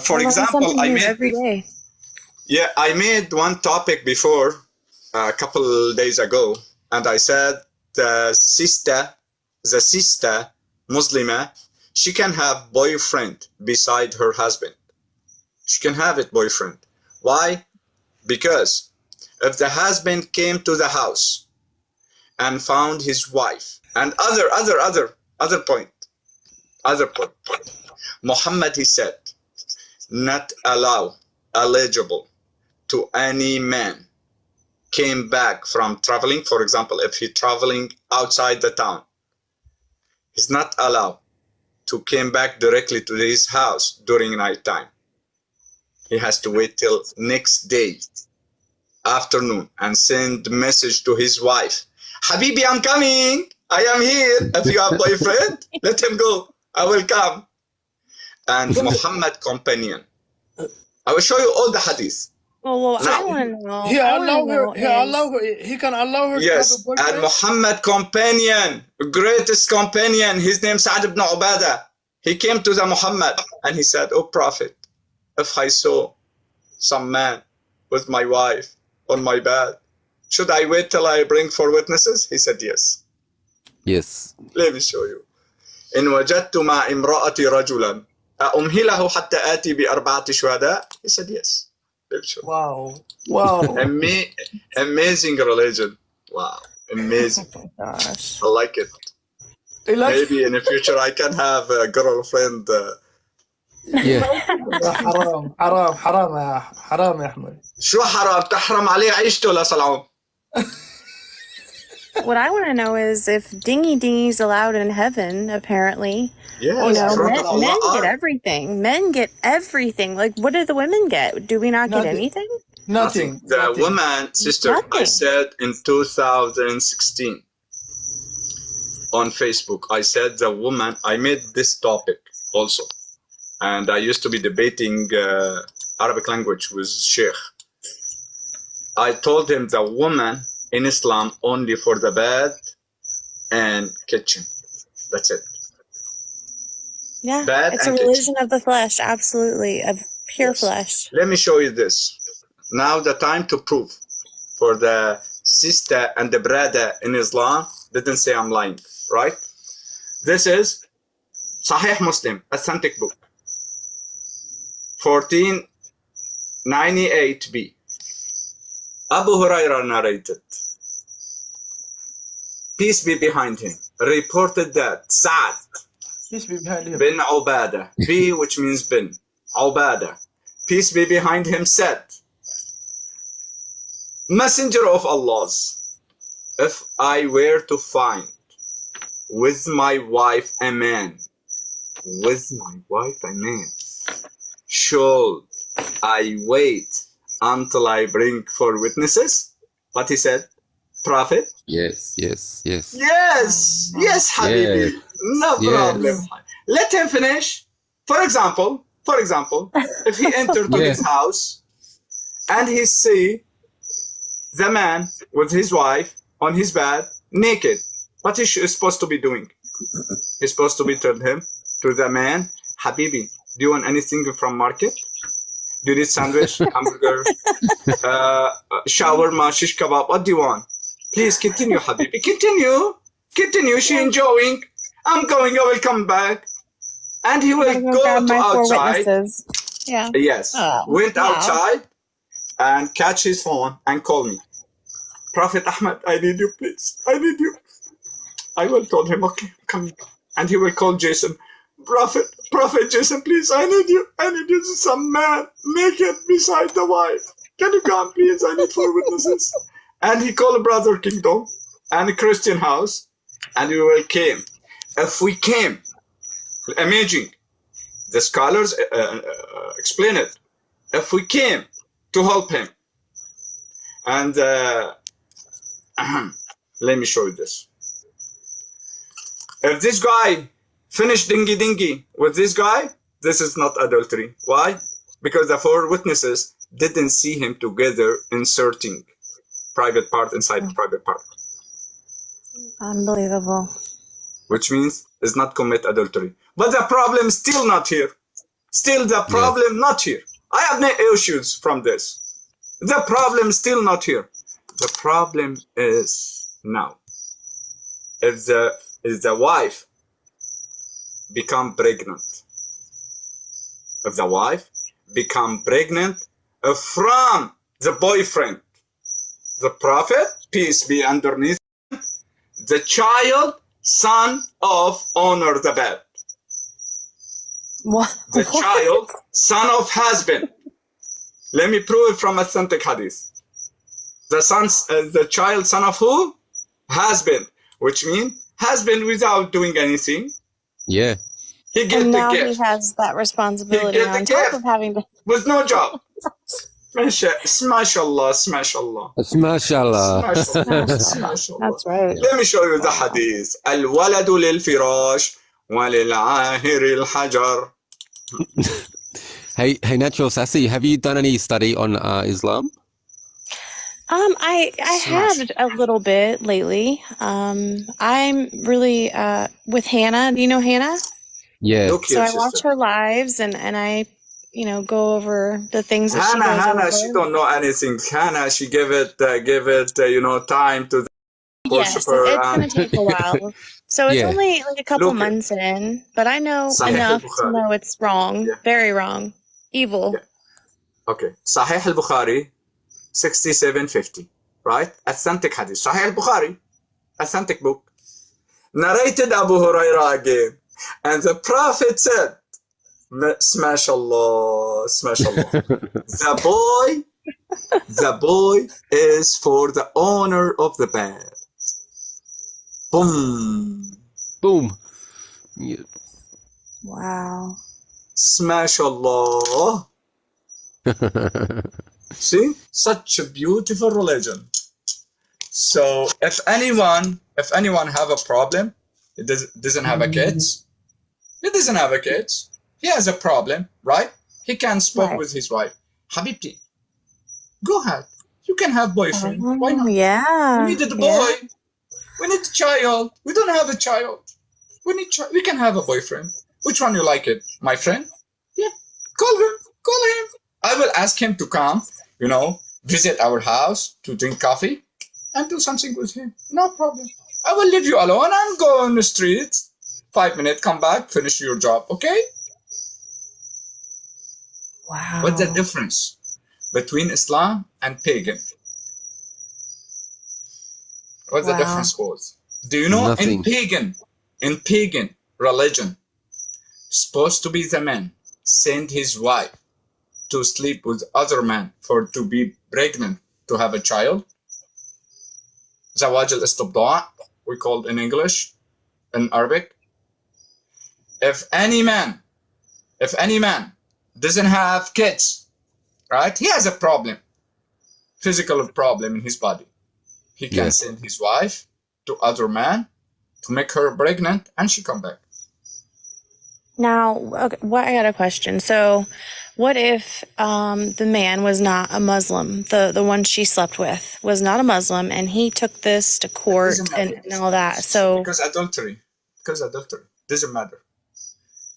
For I learn example, something new every day. Yeah, I made one topic before a couple days ago, and I said the sister Muslima, she can have boyfriend beside her husband. She can have it boyfriend. Why? Because if the husband came to the house and found his wife and other point, Muhammad, he said, not eligible to any man came back from traveling. For example, if he traveling outside the town, he's not allowed to came back directly to his house during night time. He has to wait till next day afternoon and send message to his wife. Habibi, I'm coming. I am here. If you have boyfriend, let him go. I will come. And Muhammad companion. I will show you all the hadith. Well, now, I want to know. He can allow her yes, to have a boyfriend? and Muhammad companion, greatest companion, his name Sa'd ibn Ubadah. He came to the Muhammad and he said, "Oh Prophet, if I saw some man with my wife on my bed, should I wait till I bring 4 witnesses?" He said, "Yes." Yes. Let me show you. إن وجدت مع امرأتي رجلا أمهله حتى آتي ب4 شهداء. He said, "Yes." Let me show you. Wow. Amazing religion. Wow, amazing. Oh my gosh. I like it. Maybe in the future I can have a girlfriend. Yeah. حرام يا أحمد. شو حرام؟ تحرم عليه عيشته لصلعون. What I want to know is if dingies allowed in heaven, apparently. Yes, men get everything. Men get everything. Like, what do the women get? Do we not get anything? Nothing. The woman, sister, Nothing. I said in 2016 on Facebook, I said the woman, I made this topic also. And I used to be debating Arabic language with Sheikh. I told him the woman in Islam only for the bed and kitchen. That's it. Yeah, Bed it's a and religion of the flesh, absolutely, of pure flesh. Let me show you this. Now the time to prove for the sister and the brother in Islam didn't say I'm lying, right? This is Sahih Muslim, authentic book. 1498b. Abu Hurairah narrated, peace be behind him, reported that Sa'd bin Ubadah, B which means bin, Ubadah, peace be behind him, said, Messenger of Allah's, if I were to find with my wife a man, should I wait until I bring 4 witnesses? But he said, Prophet? Yes. Yes, Habibi. Yes. No problem. Let him finish. For example, if he entered to his house and he see the man with his wife on his bed naked, what is he supposed to be doing? He's supposed to be telling him, to the man, Habibi, do you want anything from market? Do you need sandwich, hamburger, shawarma, shish kebab? What do you want? Please continue, Habibi. Continue. She enjoying. I'm going. I will come back. And he will go to outside. Yeah. Yes. Went outside and catch his phone and call me. Prophet Ahmad, I need you, please. I need you. I will tell him, okay, come. And he will call Jason. Prophet Jason, please, I need you. Some man naked beside the wife. Can you come, please? I need 4 witnesses. And he called Brother Kingdom and a Christian house, and we will came. If we came, imagine, the scholars explain it. If we came to help him, and let me show you this. If this guy finished dingy with this guy, this is not adultery. Why? Because the 4 witnesses didn't see him together inserting private part inside private part. Unbelievable. Which means it's not commit adultery. But the problem is still not here. Still the problem not here. I have no issues from this. The problem still not here. The problem is now. If the wife become pregnant, if the wife become pregnant from the boyfriend, the Prophet, peace be underneath, the child, son of honor the bed. What? The child, son of husband. Let me prove it from authentic hadith. The child, son of who? Husband, which means husband without doing anything. Yeah. And He get the now he gift. has that responsibility He get the on top gift. of having to. With no job. Smash Allah, smash Allah. MashaAllah. Smash Allah. That's right. Let me show you the hadith. الولد للفراش وللعاهر الحجر. Hey, Natural Sassy, have you done any study on Islam? I have a little bit lately. I'm really with Hannah. Do you know Hannah? Yeah. Look So here, I watch sister. her lives and I, go over the things that she goes Hannah, over. she don't know anything. Hannah, she give it, time to the Yes, worshiper. it's going to take a while. So it's Yeah. only like a couple Look it. months in, but I know Sahih enough to al-Bukhari. know it's wrong, Yeah. very wrong, evil. Yeah. Okay. Sahih al-Bukhari, 6750. Right? Authentic hadith. Sahih al-Bukhari, authentic book. Narrated Abu Hurairah again. And the Prophet said, smash Allah, smash Allah. The boy is for the owner of the bed. Boom. Boom. Yeah. Wow. Smash Allah. See? Such a beautiful religion. So if anyone have a problem, it doesn't have a kids. He doesn't have a kids. He has a problem, right? He can speak Right. with his wife. Habibti, go ahead. You can have boyfriend. Why Oh, not? yeah. We needed a boy. We need a child. We don't have a child. We can have a boyfriend. Which one you like it? My friend? Yeah. Call him. I will ask him to come, visit our house to drink coffee and do something with him. No problem. I will leave you alone and go on the street. 5 minutes, come back, finish your job, okay? Wow. What's the difference between Islam and pagan? What's the difference was? Do you know Nothing. in pagan religion, supposed to be the man send his wife to sleep with other man to be pregnant to have a child? Zawaj al-istibda', we call it in English, in Arabic. If any man doesn't have kids, right? He has a problem, physical problem in his body. He can send his wife to other man to make her pregnant, and she come back. Now, okay, I got a question. So, what if the man was not a Muslim? The one she slept with was not a Muslim, and he took this to court and all that. So, because adultery doesn't matter.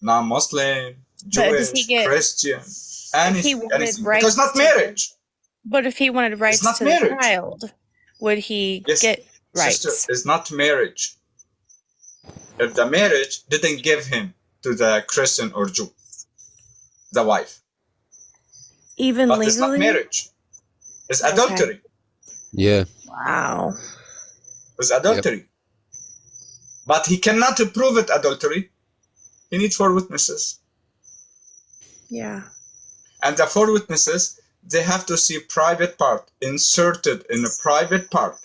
Non-Muslim, But does Jewish, he get- Christian, he anything, wanted anything. rights Because not to- marriage. but if he wanted rights not to marriage. the child, would he Yes, get rights? Sister, it's not marriage. If the marriage didn't give him to the Christian or Jew, the wife. Even But legally? it's not marriage. It's adultery. Yeah. Wow. It's adultery. But he cannot prove it adultery. He needs 4 witnesses. Yeah. And the 4 witnesses, they have to see private part inserted in a private part.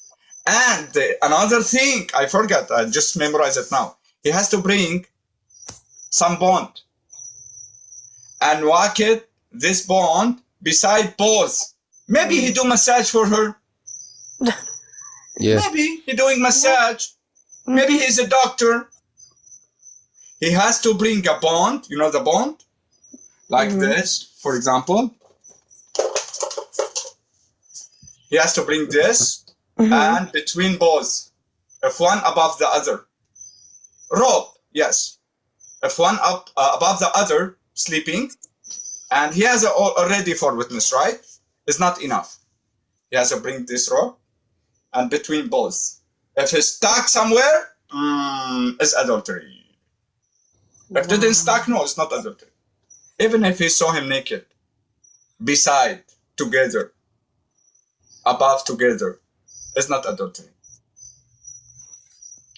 And another thing, I forgot, I just memorized it now. He has to bring some bond and walk it, this bond, beside both. Maybe he do massage for her. Yeah. Maybe he doing massage. Maybe he's a doctor. He has to bring a bond, you know the bond? Like this, for example. He has to bring this, and between both, if one above the other. Rope, yes. If one above the other, sleeping, and he has already 4 witnesses, right? It's not enough. He has to bring this rope and between both. If he's stuck somewhere, it's adultery. If it didn't stuck, no, it's not adultery. Even if he saw him naked, beside, together, above, together, it's not adultery.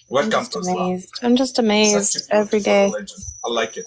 Welcome to Islam. I'm just amazed Such a every beautiful day. religion. I like it.